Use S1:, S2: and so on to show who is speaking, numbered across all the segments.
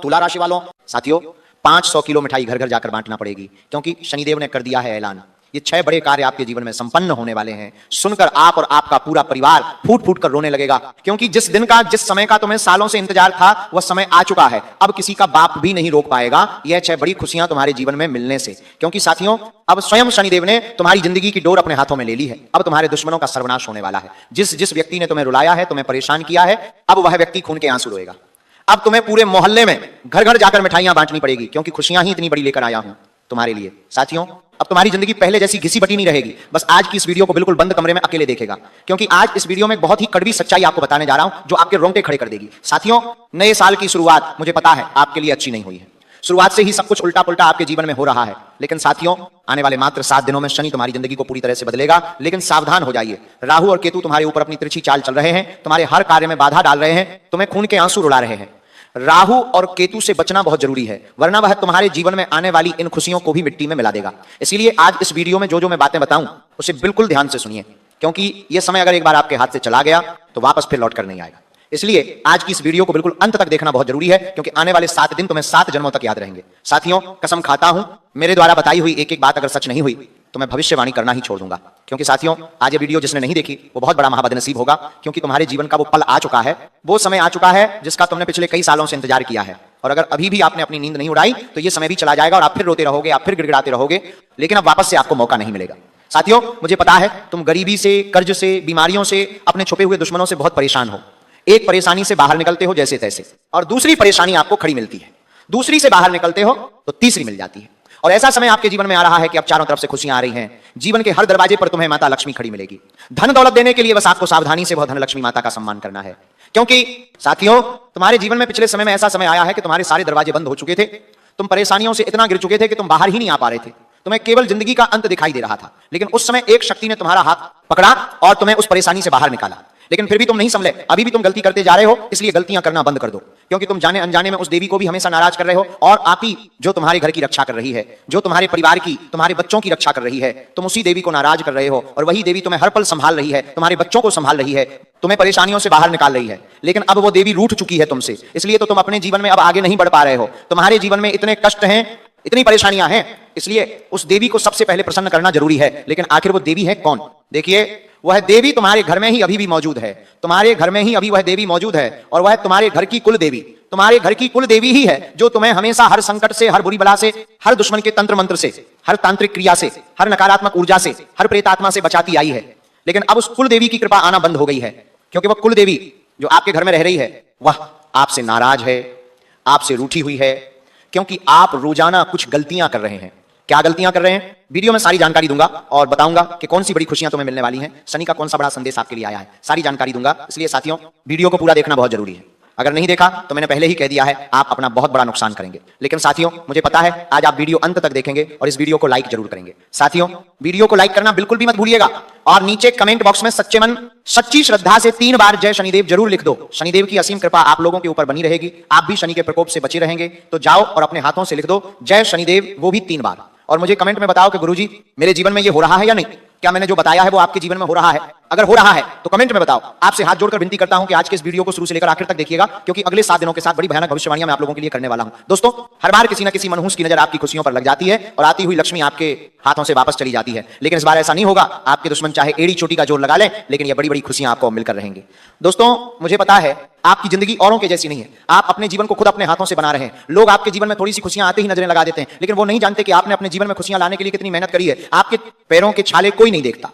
S1: तुला राशि वालों, साथियों 500 किलो मिठाई घर घर जाकर बांटना पड़ेगी, क्योंकि शनिदेव ने कर दिया है ऐलान। ये 6 बड़े कार्य आपके जीवन में संपन्न होने वाले हैं। सुनकर आप और आपका पूरा परिवार फूट फूट कर रोने लगेगा, क्योंकि जिस दिन का, जिस समय का तुम्हें सालों से इंतजार था, वह समय आ चुका है। अब किसी का बाप भी नहीं रोक पाएगा यह 6 बड़ी खुशियां तुम्हारे जीवन में मिलने से, क्योंकि साथियों अब स्वयं शनिदेव ने तुम्हारी जिंदगी की डोर अपने हाथों में ले ली है। अब तुम्हारे दुश्मनों का सर्वनाश होने वाला है। जिस जिस व्यक्ति ने तुम्हें रुलाया है, तुम्हें परेशान किया है, अब वह व्यक्ति खून के आंसू रोएगा। अब तुम्हें पूरे मोहल्ले में घर घर जाकर मिठाइयां बांटनी पड़ेगी, क्योंकि खुशियां ही इतनी बड़ी लेकर आया हूं तुम्हारे लिए। साथियों अब तुम्हारी जिंदगी पहले जैसी घिसी बटी नहीं रहेगी। बस आज की इस वीडियो को बिल्कुल बंद कमरे में अकेले देखेगा, क्योंकि आज इस वीडियो में एक बहुत ही कड़वी सच्चाई आपको बताने जा रहा हूं, जो आपके रोंगटे खड़े कर देगी। साथियों नए साल की शुरुआत मुझे पता है आपके लिए अच्छी नहीं हुई है। शुरुआत से ही सब कुछ उल्टा पुल्टा आपके जीवन में हो रहा है, लेकिन साथियों आने वाले मात्र 7 दिनों में शनि तुम्हारी जिंदगी को पूरी तरह से बदलेगा। लेकिन सावधान हो जाइए, राहु और केतु तुम्हारे ऊपर अपनी तिरछी चाल चल रहे हैं, तुम्हारे हर कार्य में बाधा डाल रहे हैं, तुम्हें खून के आंसू रुला रहे हैं। राहु और केतु से बचना बहुत जरूरी है, वरना वह तुम्हारे जीवन में आने वाली इन खुशियों को भी मिट्टी में मिला देगा। इसीलिए आज इस वीडियो में जो जो मैं बातें बताऊं उसे बिल्कुल ध्यान से सुनिए, क्योंकि यह समय अगर एक बार आपके हाथ से चला गया तो वापस फिर लौट कर नहीं आएगा। इसलिए आज की इस वीडियो को बिल्कुल अंत तक देखना बहुत जरूरी है, क्योंकि आने वाले 7 दिन तुम्हें 7 जन्मों तक याद रहेंगे। साथियों कसम खाता हूं, मेरे द्वारा बताई हुई एक एक बात अगर सच नहीं हुई तो मैं भविष्यवाणी करना ही छोड़ दूंगा। क्योंकि साथियों आज ये वीडियो जिसने नहीं देखी वो बहुत बड़ा महाबदनसीब होगा, क्योंकि तुम्हारे जीवन का वो पल आ चुका है, वो समय आ चुका है जिसका तुमने पिछले कई सालों से इंतजार किया है। और अगर अभी भी आपने अपनी नींद नहीं उड़ाई तो ये समय भी चला जाएगा और आप फिर रोते रहोगे, आप फिर गिड़गिड़ाते रहोगे, लेकिन अब वापस से आपको मौका नहीं मिलेगा। साथियों मुझे पता है तुम गरीबी से, कर्ज से, बीमारियों से, अपने छुपे हुए दुश्मनों से बहुत परेशान हो। एक परेशानी से बाहर निकलते हो जैसे तैसे, और दूसरी परेशानी आपको खड़ी मिलती है। दूसरी से बाहर निकलते हो तो तीसरी मिल जाती है, और ऐसा समय आपके जीवन में आ रहा है कि अब चारों तरफ से खुशियां आ रही हैं। जीवन के हर दरवाजे पर तुम्हें माता लक्ष्मी खड़ी मिलेगी। धन दौलत देने के लिए बस आपको सावधानी से वह धन लक्ष्मी माता का सम्मान करना है, क्योंकि साथियों तुम्हारे जीवन में पिछले समय में ऐसा समय आया है कि तुम्हारे सारे दरवाजे बंद हो चुके थे। तुम परेशानियों से इतना गिर चुके थे कि तुम बाहर ही नहीं आ पा रहे थे। तुम्हें केवल जिंदगी का अंत दिखाई दे रहा था, लेकिन उस समय एक शक्ति ने तुम्हारा हाथ पकड़ा और तुम्हें उस परेशानी से बाहर निकाला। लेकिन फिर भी तुम नहीं संभले, अभी भी तुम गलती करते जा रहे हो। इसलिए गलतियां करना बंद कर दो, क्योंकि तुम जाने अनजाने में उस देवी को भी हमेशा नाराज कर रहे हो। और आप ही जो तुम्हारे घर की रक्षा कर रही है, जो तुम्हारे परिवार की, तुम्हारे बच्चों की रक्षा कर रही है, तुम उसी देवी को नाराज कर रहे हो। और वही देवी तुम्हें हर पल संभाल रही है, तुम्हारे बच्चों को संभाल रही है, तुम्हें परेशानियों से बाहर निकाल रही है। लेकिन अब वो देवी रूठ चुकी है तुमसे, इसलिए तो तुम अपने जीवन में अब आगे नहीं बढ़ पा रहे हो। तुम्हारे जीवन में इतने कष्ट हैं, इतनी परेशानियां हैं, इसलिए उस देवी को सबसे पहले प्रसन्न करना जरूरी है। लेकिन आखिर वो देवी है कौन? देखिए वह देवी तुम्हारे घर में ही अभी भी मौजूद है। तुम्हारे घर में ही अभी वह देवी मौजूद है, और वह तुम्हारे घर की कुल देवी, तुम्हारे घर की कुल देवी ही है, जो तुम्हें हमेशा हर संकट से, हर बुरी बला से, हर दुश्मन के तंत्र मंत्र से, हर तांत्रिक क्रिया से, हर नकारात्मक ऊर्जा से, हर प्रेतात्मा से बचाती आई है। लेकिन अब उस कुल देवी की कृपा आना बंद हो गई है, क्योंकि वह कुल देवी जो आपके घर में रह रही है वह आपसे नाराज है, आपसे रूठी हुई है, क्योंकि आप रोजाना कुछ गलतियां कर रहे हैं। क्या गलतियां कर रहे हैं? वीडियो में सारी जानकारी दूंगा और बताऊंगा कि कौन सी बड़ी खुशियां तुम्हें मिलने वाली हैं, शनि का कौन सा बड़ा संदेश आपके लिए आया है, सारी जानकारी दूंगा। इसलिए साथियों वीडियो को पूरा देखना बहुत जरूरी है। अगर नहीं देखा तो मैंने पहले ही कह दिया है, आप अपना बहुत बड़ा नुकसान करेंगे। लेकिन साथियों मुझे पता है आज आप वीडियो अंत तक देखेंगे और इस वीडियो को लाइक जरूर करेंगे। साथियों वीडियो को लाइक करना बिल्कुल भी मत भूलिएगा, और नीचे कमेंट बॉक्स में सच्चे मन, सच्ची श्रद्धा से 3 बार जय शनिदेव जरूर लिख दो। शनिदेव की असीम कृपा आप लोगों के ऊपर बनी रहेगी, आप भी शनि के प्रकोप से बचे रहेंगे। तो जाओ और अपने हाथों से लिख दो जय शनिदेव, वो भी 3 बार, और मुझे कमेंट में बताओ कि गुरुजी मेरे जीवन में ये हो रहा है या नहीं, क्या मैंने जो बताया है वो आपके जीवन में हो रहा है? अगर हो रहा है तो कमेंट में बताओ। आपसे हाथ जोड़कर विनती करता हूं कि आज के इस वीडियो को शुरू से लेकर आखिर तक देखिएगा, क्योंकि अगले 7 दिनों के साथ बड़ी भयानक भविष्यवाणियां मैं आप लोगों के लिए करने वाला हूं। दोस्तों हर बार किसी न किसी मनहूस की नजर आपकी खुशियों पर लग जाती है और आती हुई लक्ष्मी आपके हाथों से वापस चली जाती है। लेकिन इस बार ऐसा नहीं होगा। आपके दुश्मन चाहे एड़ी चोटी का जोर लगा लें, लेकिन ये बड़ी बड़ी खुशियां आपको मिलकर रहेंगी। दोस्तों मुझे पता है आपकी जिंदगी औरों के जैसी नहीं है। आप अपने जीवन को खुद अपने हाथों से बना रहे हैं। लोग आपके जीवन में थोड़ी सी खुशियां आते ही नजरें लगा देते हैं, लेकिन वो नहीं जानते कि आपने अपने जीवन में खुशियां लाने के लिए कितनी मेहनत करी है। आपके पैरों के छाले कोई नहीं देखता,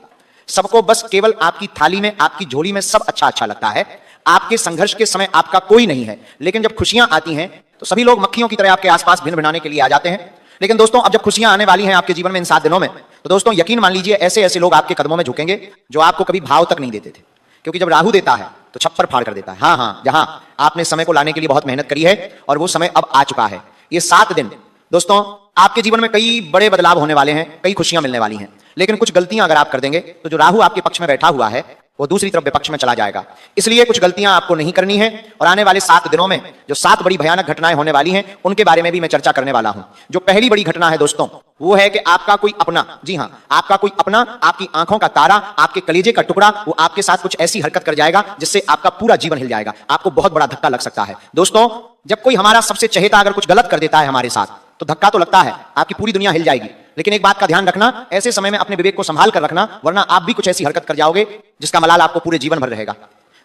S1: सबको बस केवल आपकी थाली में, आपकी झोली में सब अच्छा अच्छा लगता है। आपके संघर्ष के समय आपका कोई नहीं है, लेकिन जब खुशियां आती हैं तो सभी लोग मक्खियों की तरह आपके आसपास भिन भिनाने के लिए आ जाते हैं। लेकिन दोस्तों अब जब खुशियां आने वाली हैं आपके जीवन में इन 7 दिनों में, तो दोस्तों यकीन मान लीजिए ऐसे ऐसे लोग आपके कदमों में झुकेंगे जो आपको कभी भाव तक नहीं देते थे। क्योंकि जब राहु देता है तो छप्पर फाड़ कर देता है। हाँ, जहां आपने समय को लाने के लिए बहुत मेहनत करी है और वो समय अब आ चुका है। ये 7 दिन दोस्तों आपके जीवन में कई बड़े बदलाव होने वाले हैं, कई खुशियां मिलने वाली हैं। लेकिन कुछ गलतियां अगर आप कर देंगे तो जो राहु आपके पक्ष में बैठा हुआ है वो दूसरी तरफ विपक्ष में चला जाएगा। इसलिए कुछ गलतियां आपको नहीं करनी है और आने वाले 7 दिनों में जो 7 बड़ी भयानक घटनाएं होने वाली हैं उनके बारे में भी मैं चर्चा करने वाला हूं। जो पहली बड़ी घटना है दोस्तों, वो है कि आपका कोई अपना, जी हां, आपका कोई अपना, आपकी आंखों का तारा, आपके कलेजे का टुकड़ा, वो आपके साथ कुछ ऐसी हरकत कर जाएगा जिससे आपका पूरा जीवन हिल जाएगा। आपको बहुत बड़ा धक्का लग सकता है। दोस्तों, जब कोई हमारा सबसे चहेता अगर कुछ गलत कर देता है हमारे साथ, तो धक्का तो लगता है, आपकी पूरी दुनिया हिल जाएगी। लेकिन एक बात का ध्यान रखना, ऐसे समय में अपने विवेक को संभाल कर रखना, वरना आप भी कुछ ऐसी हरकत कर जाओगे जिसका मलाल आपको पूरे जीवन भर रहेगा।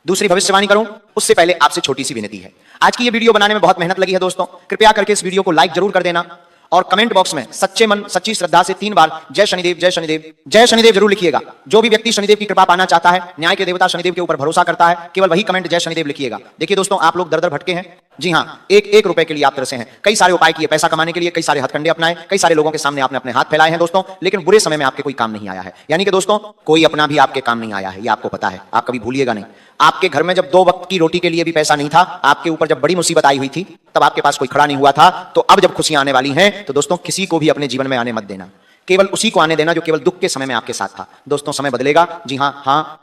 S1: दूसरी भविष्यवाणी करूं उससे पहले आपसे छोटी सी विनती है। आज की ये वीडियो बनाने में बहुत मेहनत लगी है दोस्तों, कृपया करके इस वीडियो को लाइक जरूर कर देना और कमेंट बॉक्स में सच्चे मन सच्ची श्रद्धा से 3 बार जय शनिदेव जय शनिदेव जय शनिदेव जरूर लिखिएगा। जो भी व्यक्ति शनिदेव की कृपा पाना चाहता है, न्याय के देवता शनिदेव के ऊपर भरोसा करता है, केवल वही कमेंट जय शनिदेव लिखिएगा। देखिए दोस्तों, आप लोग दर दर भटके हैं, जी हां, एक रुपए के लिए आप तरसे हैं। कई सारे उपाय किए पैसा कमाने के लिए, कई सारे हथकंडे अपनाए, कई सारे लोगों के सामने आपने अपने हाथ फैलाए हैं दोस्तों, लेकिन बुरे समय में आपके कोई काम नहीं आया है। यानी कि दोस्तों, कोई अपना भी आपके काम नहीं आया है, ये आपको पता है, आप कभी भूलिएगा नहीं। आपके घर में जब 2 वक्त की रोटी के लिए भी पैसा नहीं था, आपके ऊपर जब बड़ी मुसीबत आई हुई थी, तब आपके पास कोई खड़ा नहीं हुआ था। तो अब जब खुशियां आने वाली हैं, तो दोस्तों किसी को भी अपने जीवन में आने मत देना, केवल उसी को आने देना जो केवल दुख के समय में आपके साथ था। दोस्तों, समय बदलेगा, जी हाँ,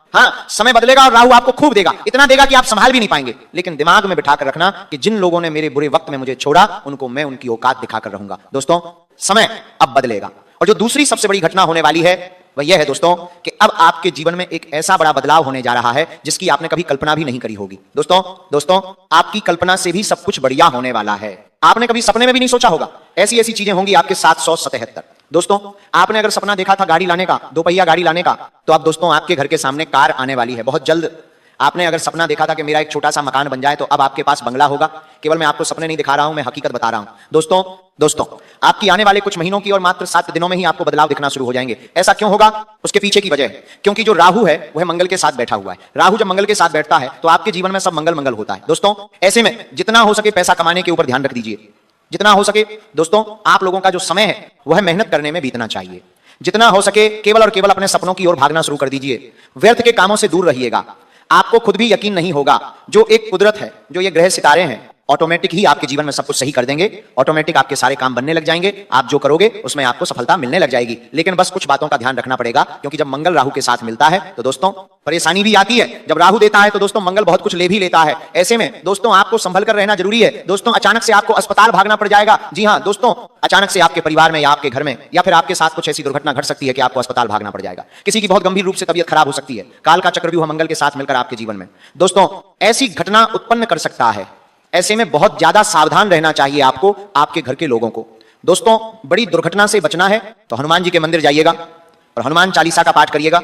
S1: समय बदलेगा और राहु आपको खूब देगा, इतना देगा कि आप संभाल भी नहीं पाएंगे। लेकिन दिमाग में बिठा कर रखना कि जिन लोगों ने मेरे बुरे वक्त में मुझे छोड़ा, उनको मैं उनकी औकात दिखाकर रहूंगा। दोस्तों, समय अब बदलेगा। और जो दूसरी सबसे बड़ी घटना होने वाली है वह यह है दोस्तों कि अब आपके जीवन में एक ऐसा बड़ा बदलाव होने जा रहा है जिसकी आपने कभी कल्पना भी नहीं करी होगी। दोस्तों, आपकी कल्पना से भी सब कुछ बढ़िया होने वाला है। आपने कभी सपने में भी नहीं सोचा होगा, ऐसी ऐसी चीजें होंगी आपके साथ 177। दोस्तों, आपने अगर सपना देखा था गाड़ी लाने का, 2 पहिया गाड़ी लाने का, तो अब दोस्तों आपके घर के सामने कार आने वाली है बहुत जल्द। आपने अगर सपना देखा था कि मेरा एक छोटा सा मकान बन जाए, तो अब आपके पास बंगला होगा। केवल मैं आपको सपने नहीं दिखा रहा हूं, मैं हकीकत बता रहा हूं। दोस्तों, आपकी आने वाले कुछ महीनों की और मात्र 7 दिनों में ही आपको बदलाव दिखना शुरू हो जाएंगे। ऐसा क्यों होगा? उसके पीछे की वजह है क्योंकि जो राहु है वह मंगल के साथ बैठा हुआ है। राहु जब मंगल के साथ बैठता है तो आपके जीवन में सब मंगल मंगल होता है। दोस्तों, ऐसे में जितना हो सके पैसा कमाने के ऊपर ध्यान रख दीजिए। जितना हो सके दोस्तों, आप लोगों का जो समय है वह मेहनत करने में बीतना चाहिए। जितना हो सके केवल और केवल अपने सपनों की ओर भागना शुरू कर दीजिए। व्यर्थ के कामों से दूर रहिएगा। आपको खुद भी यकीन नहीं होगा, जो एक कुदरत है, जो ये ग्रह सितारे हैं, ऑटोमेटिक ही आपके जीवन में सब कुछ सही कर देंगे। ऑटोमेटिक आपके सारे काम बनने लग जाएंगे। आप जो करोगे उसमें आपको सफलता मिलने लग जाएगी। लेकिन बस कुछ बातों का ध्यान रखना पड़ेगा, क्योंकि जब मंगल राहु के साथ मिलता है तो दोस्तों परेशानी भी आती है। जब राहु देता है तो दोस्तों मंगल बहुत कुछ ले भी लेता है। ऐसे में दोस्तों आपको संभल कर रहना जरूरी है। दोस्तों, अचानक से आपको अस्पताल भागना पड़ जाएगा। जी हाँ दोस्तों, अचानक से आपके परिवार में या आपके घर में या फिर आपके साथ कुछ ऐसी दुर्घटना घट सकती है कि आपको अस्पताल भागना पड़ जाएगा। किसी की बहुत गंभीर रूप से तबीयत खराब हो सकती है। काल का चक्रव्यूह मंगल के साथ मिलकर आपके जीवन में दोस्तों ऐसी घटना उत्पन्न कर सकता है। ऐसे में बहुत ज्यादा सावधान रहना चाहिए आपको, आपके घर के लोगों को। दोस्तों, बड़ी दुर्घटना से बचना है तो हनुमान जी के मंदिर जाइएगा और हनुमान चालीसा का पाठ करिएगा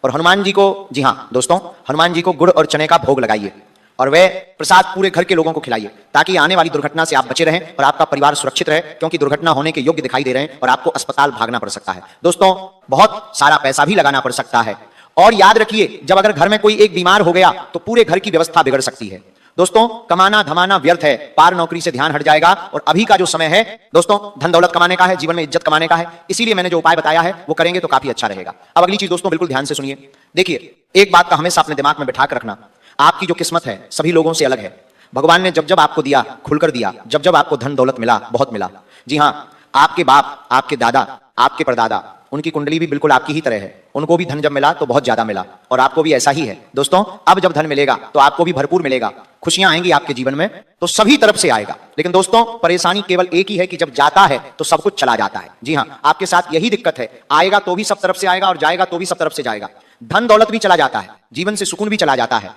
S1: और हनुमान जी को, जी हाँ दोस्तों, हनुमान जी को गुड़ और चने का भोग लगाइए और वह प्रसाद पूरे घर के लोगों को खिलाइए, ताकि आने वाली दुर्घटना से आप बचे रहें और आपका परिवार सुरक्षित रहे, क्योंकि दुर्घटना होने के योग्य दिखाई दे रहे हैं और आपको अस्पताल भागना पड़ सकता है। दोस्तों, बहुत सारा पैसा भी लगाना पड़ सकता है। और याद रखिए, जब अगर घर में कोई एक बीमार हो गया तो पूरे घर की व्यवस्था बिगड़ सकती है। दोस्तों, कमाना धमाना व्यर्थ है, पार नौकरी से ध्यान हट जाएगा और अभी का जो समय है दोस्तों धन दौलत कमाने का है, जीवन में इज्जत कमाने का है। इसीलिए मैंने जो उपाय बताया है वो करेंगे तो काफी अच्छा रहेगा। अब अगली चीज दोस्तों बिल्कुल ध्यान से सुनिए। देखिए, एक बात का हमेशा अपने दिमाग में बिठा कर रखना, आपकी जो किस्मत है सभी लोगों से अलग है। भगवान ने जब जब आपको दिया खुलकर दिया, जब जब आपको धन दौलत मिला बहुत मिला। जी हाँ, आपके बाप, आपके दादा, आपके परदादा, उनकी कुंडली भी बिल्कुल आपकी ही तरह है। उनको भी धन जब मिला तो बहुत ज्यादा मिला और आपको भी ऐसा ही है। दोस्तों, अब जब धन मिलेगा तो आपको भी भरपूर मिलेगा, खुशियां आएंगी आपके जीवन में तो सभी तरफ से आएगा। लेकिन दोस्तों, परेशानी केवल एक ही है कि जब जाता है तो सब कुछ चला जाता है। जी हाँ, आपके साथ यही दिक्कत है, आएगा तो भी सब तरफ से आएगा और जाएगा तो भी सब तरफ से जाएगा। धन दौलत भी चला जाता है, जीवन से सुकून भी चला जाता है।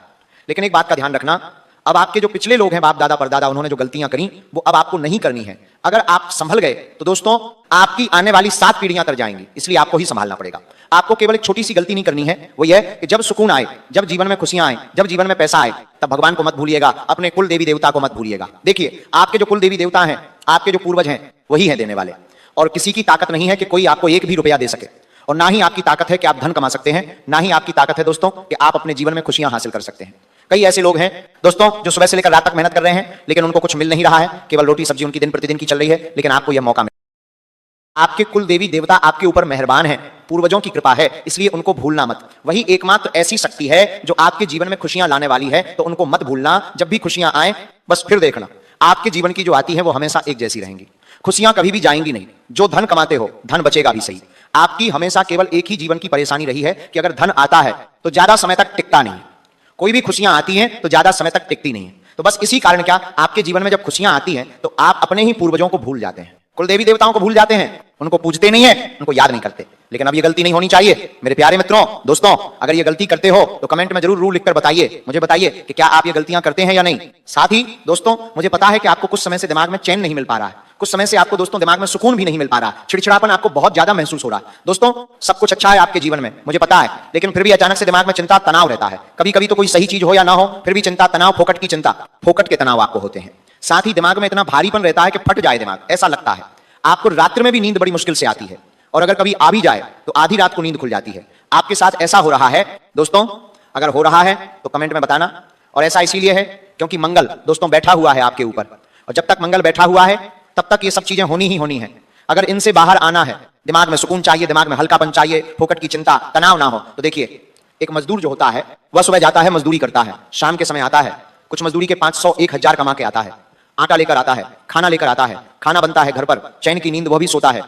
S1: लेकिन एक बात का ध्यान रखना, अब आपके जो पिछले लोग हैं, बाप दादा परदादा, उन्होंने जो गलतियां करी वो अब आपको नहीं करनी है। अगर आप संभल गए तो दोस्तों आपकी आने वाली 7 पीढ़ियां तर जाएंगी, इसलिए आपको ही संभालना पड़ेगा। आपको केवल एक छोटी सी गलती नहीं करनी है, वो यह कि जब सुकून आए, जब जीवन में खुशियां आए, जब जीवन में पैसा आए, तब भगवान को मत भूलिएगा, अपने कुल देवी देवता को मत भूलिएगा। देखिए, आपके जो कुल देवी देवता हैं, आपके जो पूर्वज हैं, वही है देने वाले। और किसी की ताकत नहीं है कि कोई आपको 1 भी रुपया दे सके, और ना ही आपकी ताकत है कि आप धन कमा सकते हैं, ना ही आपकी ताकत है दोस्तों कि आप अपने जीवन में खुशियां हासिल कर सकते हैं। कई ऐसे लोग हैं दोस्तों जो सुबह से लेकर रात तक मेहनत कर रहे हैं, लेकिन उनको कुछ मिल नहीं रहा है, केवल रोटी सब्जी उनकी दिन प्रतिदिन की चल रही है। लेकिन आपको यह मौका मिला, आपके कुल देवी देवता आपके ऊपर मेहरबान हैं, पूर्वजों की कृपा है, इसलिए उनको भूलना मत। वही एकमात्र ऐसी शक्ति है जो आपके जीवन में खुशियां लाने वाली है, तो उनको मत भूलना। जब भी खुशियां आए बस फिर देखना, आपके जीवन की जो आती है वो हमेशा एक जैसी रहेंगी। खुशियां कभी भी जाएंगी नहीं। जो धन कमाते हो, धन बचेगा भी सही। आपकी हमेशा केवल एक ही जीवन की परेशानी रही है कि अगर धन आता है तो ज्यादा समय तक टिकता नहीं, कोई भी खुशियां आती हैं तो ज्यादा समय तक टिकती नहीं है। तो बस इसी कारण क्या आपके जीवन में जब खुशियां आती हैं तो आप अपने ही पूर्वजों को भूल जाते हैं, कुल देवी देवताओं को भूल जाते हैं, उनको पूजते नहीं है, उनको याद नहीं करते। लेकिन अब ये गलती नहीं होनी चाहिए मेरे प्यारे मित्रों, दोस्तों। अगर ये गलती करते हो तो कमेंट में जरूर रूल लिखकर बताइए, मुझे बताइए कि क्या आप ये गलतियां करते हैं या नहीं। साथ ही दोस्तों, मुझे पता है कि आपको कुछ समय से दिमाग में चैन नहीं मिल पा रहा है, कुछ समय से आपको दोस्तों दिमाग में सुकून भी नहीं मिल पा रहा, चिड़चिड़ापन आपको बहुत ज्यादा महसूस हो रहा है। दोस्तों, सब कुछ अच्छा है आपके जीवन में, मुझे पता है, लेकिन फिर भी अचानक से दिमाग में चिंता तनाव रहता है। कभी कभी तो कोई सही चीज हो या ना हो, फिर भी चिंता तनाव, फोकट की चिंता, फोकट के तनाव आपको होते हैं। साथ ही दिमाग में इतना भारीपन रहता है कि फट जाए दिमाग, ऐसा लगता है। आपको रात्रि में भी नींद बड़ी मुश्किल से आती है, और अगर कभी आ भी जाए तो आधी रात को नींद खुल जाती है। आपके साथ ऐसा हो रहा है दोस्तों? अगर हो रहा है तो कमेंट में बताना। और ऐसा इसीलिए है क्योंकि मंगल दोस्तों बैठा हुआ है आपके ऊपर, और जब तक मंगल बैठा हुआ है तब तक ये सब चीजें होनी ही होनी है। अगर इनसे बाहर आना है, दिमाग में सुकून चाहिए, दिमाग में हल्कापन चाहिए, फोकट की चिंता, तनाव ना हो, तो देखिए, एक मजदूर जो होता है वह सुबह जाता है, मजदूरी करता है, शाम के समय आता है, कुछ मजदूरी के 500 1000 कमा के आता है, आटा लेकर आता है, खाना लेकर आता है, खाना बनता है घर पर, चैन की नींद वह भी सोता है,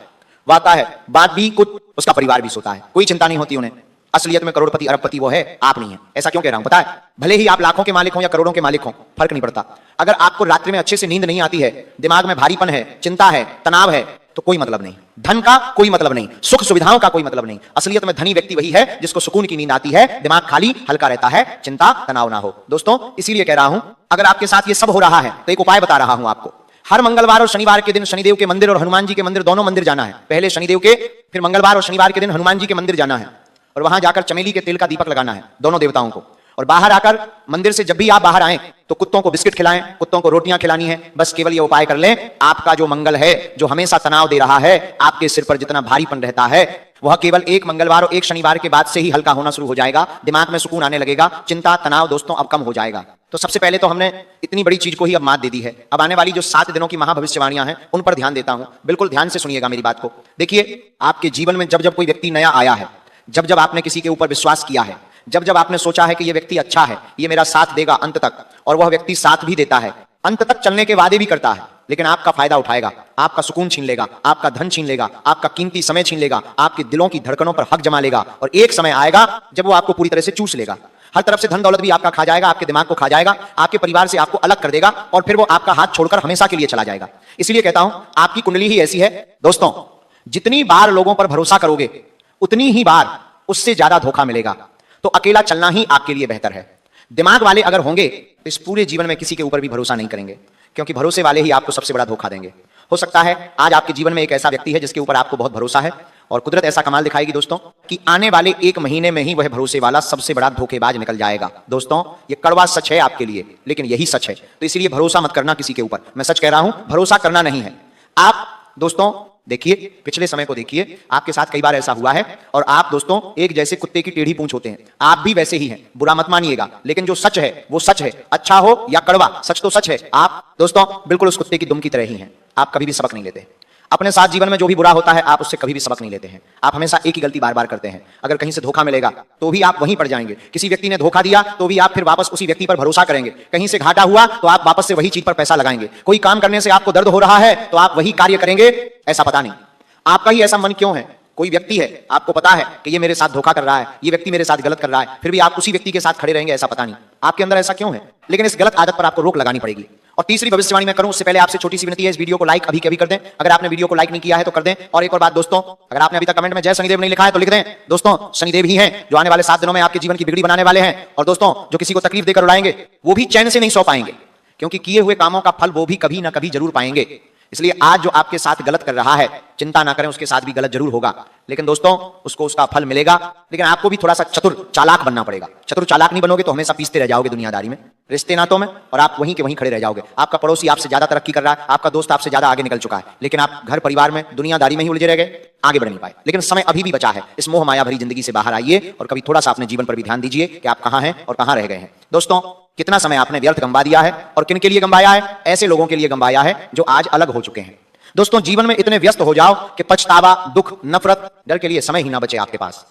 S1: वह आता है, बात भी कुछ उसका परिवार भी सोता है, कोई चिंता नहीं होती उन्हें। असलियत में करोड़पति अरबपति वो है, आप नहीं है। ऐसा क्यों कह रहा हूं पता है? भले ही आप लाखों के मालिक हो या करोड़ों के मालिक हो, फर्क नहीं पड़ता। अगर आपको रात्रि में अच्छे से नींद नहीं आती है, दिमाग में भारीपन है, चिंता है, तनाव है, तो कोई मतलब नहीं। धन का कोई मतलब नहीं, सुख सुविधाओं का कोई मतलब नहीं। असलियत में धनी व्यक्ति वही है जिसको सुकून की नींद आती है, दिमाग खाली हल्का रहता है, चिंता तनाव ना हो। दोस्तों, इसीलिए कह रहा हूं, अगर आपके साथ ये सब हो रहा है तो एक उपाय बता रहा हूं आपको। हर मंगलवार और शनिवार के दिन शनिदेव के मंदिर और हनुमान जी के मंदिर, दोनों मंदिर जाना है। पहले शनिदेव के, फिर मंगलवार और शनिवार के दिन हनुमान जी के मंदिर जाना है, और वहां जाकर चमेली के तेल का दीपक लगाना है दोनों देवताओं को। और बाहर आकर मंदिर से जब भी आप बाहर आए तो कुत्तों को बिस्किट खिलाएं, कुत्तों को रोटियां खिलानी है। बस केवल ये उपाय कर लें, आपका जो मंगल है, जो हमेशा तनाव दे रहा है, आपके सिर पर जितना भारीपन रहता है, वह केवल एक मंगलवार और एक शनिवार के बाद से ही हल्का होना शुरू हो जाएगा। दिमाग में सुकून आने लगेगा, चिंता तनाव दोस्तों अब कम हो जाएगा। तो सबसे पहले तो हमने इतनी बड़ी चीज को ही अब मात दे दी है। अब आने वाली जो 7 दिनों की महाभविष्यवाणियां हैं उन पर ध्यान देता हूं, बिल्कुल ध्यान से सुनिएगा मेरी बात को। देखिए, आपके जीवन में जब जब कोई व्यक्ति नया आया है, जब जब आपने किसी के ऊपर विश्वास किया है, जब जब आपने सोचा है कि यह व्यक्ति अच्छा है, ये मेरा साथ देगा अंत तक, और वह व्यक्ति साथ भी देता है, अंत तक चलने के वादे भी करता है, लेकिन आपका फायदा उठाएगा, आपका सुकून छीन लेगा, आपका धन छीन लेगा, आपका कीमती समय छीन लेगा, आपके दिलों की धड़कनों पर हक जमा लेगा, और एक समय आएगा जब वो आपको पूरी तरह से चूस लेगा। हर तरफ से धन दौलत भी आपका खा जाएगा, आपके दिमाग को खा जाएगा, आपके परिवार से आपको अलग कर देगा, और फिर वो आपका हाथ छोड़कर हमेशा के लिए चला जाएगा। इसलिए कहता हूं, आपकी कुंडली ही ऐसी है दोस्तों, जितनी बार लोगों पर भरोसा करोगे उतनी ही बार उससे ज्यादा धोखा मिलेगा। तो अकेला चलना ही आपके लिए बेहतर है। दिमाग वाले अगर होंगे तो इस पूरे जीवन में किसी के ऊपर भी भरोसा नहीं करेंगे, क्योंकि भरोसे वाले ही आपको सबसे बड़ा धोखा देंगे। हो सकता है आज आपके जीवन में एक ऐसा व्यक्ति है जिसके ऊपर आपको बहुत भरोसा है, और कुदरत ऐसा कमाल दिखाएगी दोस्तों कि आने वाले 1 महीने में ही वह भरोसे वाला सबसे बड़ा धोखेबाज निकल जाएगा। दोस्तों, ये कड़वा सच है आपके लिए, लेकिन यही सच है। तो इसलिए भरोसा मत करना किसी के ऊपर, मैं सच कह रहा हूं, भरोसा करना नहीं है। आप दोस्तों देखिए, पिछले समय को देखिए, आपके साथ कई बार ऐसा हुआ है, और आप दोस्तों एक जैसे कुत्ते की टेढ़ी पूंछ होते हैं, आप भी वैसे ही हैं, बुरा मत मानिएगा, लेकिन जो सच है वो सच है, अच्छा हो या कड़वा, सच तो सच है। आप दोस्तों बिल्कुल उस कुत्ते की दुम की तरह ही हैं, आप कभी भी सबक नहीं लेते। अपने साथ जीवन में जो भी बुरा होता है आप उससे कभी भी सबक नहीं लेते हैं, आप हमेशा एक ही गलती बार बार करते हैं। अगर कहीं से धोखा मिलेगा तो भी आप वहीं पड़ जाएंगे, किसी व्यक्ति ने धोखा दिया तो भी आप फिर वापस उसी व्यक्ति पर भरोसा करेंगे, कहीं से घाटा हुआ तो आप वापस से वही चीज पर पैसा लगाएंगे, कोई काम करने से आपको दर्द हो रहा है तो आप वही कार्य करेंगे। ऐसा पता नहीं आपका ही ऐसा मन क्यों है। कोई व्यक्ति है, आपको पता है कि ये मेरे साथ धोखा कर रहा है, ये व्यक्ति मेरे साथ गलत कर रहा है, फिर भी आप उसी व्यक्ति के साथ खड़े रहेंगे, ऐसा पता नहीं आपके अंदर ऐसा क्यों है। लेकिन इस गलत आदत पर आपको रोक लगानी पड़ेगी। और तीसरी भविष्यवाणी मैं करूं उससे पहले आपसे छोटी सी विनती है, इस वीडियो को लाइक अभी के अभी कर दें, अगर आपने वीडियो को लाइक नहीं किया है तो कर दें। और एक और बात दोस्तों, अगर आपने अभी तक कमेंट में जय शनिदेव नहीं लिखा है तो लिख दें। दोस्तों, शनिदेव ही हैं जो आने वाले 7 दिनों में आपके जीवन की बिगड़ी बनाने वाले हैं, और दोस्तों जो किसी को तकलीफ देकर उड़ाएंगे वो भी चैन से नहीं सो पाएंगे, क्योंकि किए हुए कामों का फल वो भी कभी ना कभी जरूर पाएंगे। इसलिए आज जो आपके साथ गलत कर रहा है, चिंता ना करें, उसके साथ भी गलत जरूर होगा, लेकिन दोस्तों उसको उसका फल मिलेगा। लेकिन आपको भी थोड़ा सा चतुर चालाक बनना पड़ेगा। चतुर चालाक नहीं बनोगे तो हमेशा पीसते रह जाओगे दुनियादारी में, रिश्ते नातों में, और आप वहीं के वहीं खड़े रह जाओगे। आपका पड़ोसी आपसे ज्यादा तरक्की कर रहा है, आपका दोस्त आपसे ज्यादा आगे निकल चुका है, लेकिन आप घर परिवार में दुनियादारी में ही उलझे रह गए, आगे बढ़ नहीं पाए। लेकिन समय अभी भी बचा है, इस मोह माया भरी जिंदगी से बाहर आइए और कभी थोड़ा सा अपने जीवन पर भी ध्यान दीजिए कि आप कहां हैं और कहां रह गए हैं। दोस्तों, कितना समय आपने व्यर्थ गंवा दिया है, और किन के लिए गंवाया है? ऐसे लोगों के लिए गंवाया है जो आज अलग हो चुके हैं। दोस्तों, जीवन में इतने व्यस्त हो जाओ कि पछतावा, दुख, नफरत, डर के लिए समय ही ना बचे आपके पास।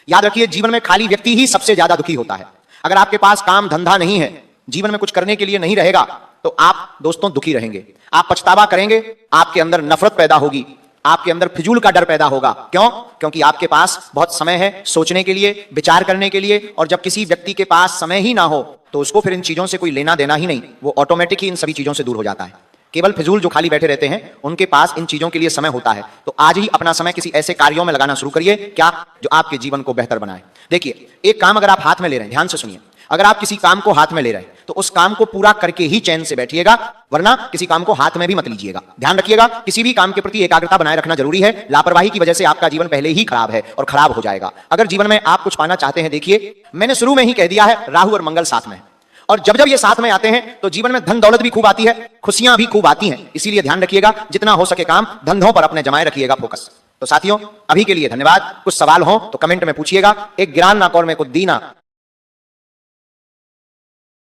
S1: याद रखिए, जीवन में खाली व्यक्ति ही सबसे ज्यादा दुखी होता है। अगर आपके पास काम धंधा नहीं है, जीवन में कुछ करने के लिए नहीं रहेगा, तो आप दोस्तों दुखी रहेंगे, आप पछतावा करेंगे, आपके अंदर नफरत पैदा होगी, आपके अंदर फिजूल का डर पैदा होगा। क्यों? क्योंकि आपके पास बहुत समय है सोचने के लिए, विचार करने के लिए, और जब किसी व्यक्ति के पास समय ही ना हो तो उसको फिर इन चीजों से कोई लेना देना ही नहीं, वो ऑटोमेटिक ही इन सभी चीजों से दूर हो जाता है। केवल फिजूल जो खाली बैठे रहते हैं उनके पास इन चीजों के लिए समय होता है। तो आज ही अपना समय किसी ऐसे कार्यों में लगाना शुरू करिए क्या जो आपके जीवन को बेहतर बनाए। देखिए, एक काम अगर आप हाथ में ले रहे हैं, ध्यान से सुनिए, अगर आप किसी काम को हाथ में ले रहे हैं तो उस काम को पूरा करके ही चैन से बैठिएगा, वरना किसी काम को हाथ में भी मत लीजिएगा। ध्यान रखिएगा, किसी भी काम के प्रति एकाग्रता बनाए रखना जरूरी है। लापरवाही की वजह से आपका जीवन पहले ही खराब है और खराब हो जाएगा। अगर जीवन में आप कुछ पाना चाहते हैं, देखिए मैंने शुरू में ही कह दिया है, राहु और मंगल साथ में है, और जब जब ये साथ में आते हैं तो जीवन में धन दौलत भी खूब आती है, खुशियां भी खूब आती हैं। इसीलिए ध्यान रखिएगा, जितना हो सके काम धंधों पर अपने जमाए रखिएगा फोकस। तो साथियों, अभी के लिए धन्यवाद। कुछ सवाल हो तो कमेंट में पूछिएगा। एक गिरान ना कौर में कुछ दीना।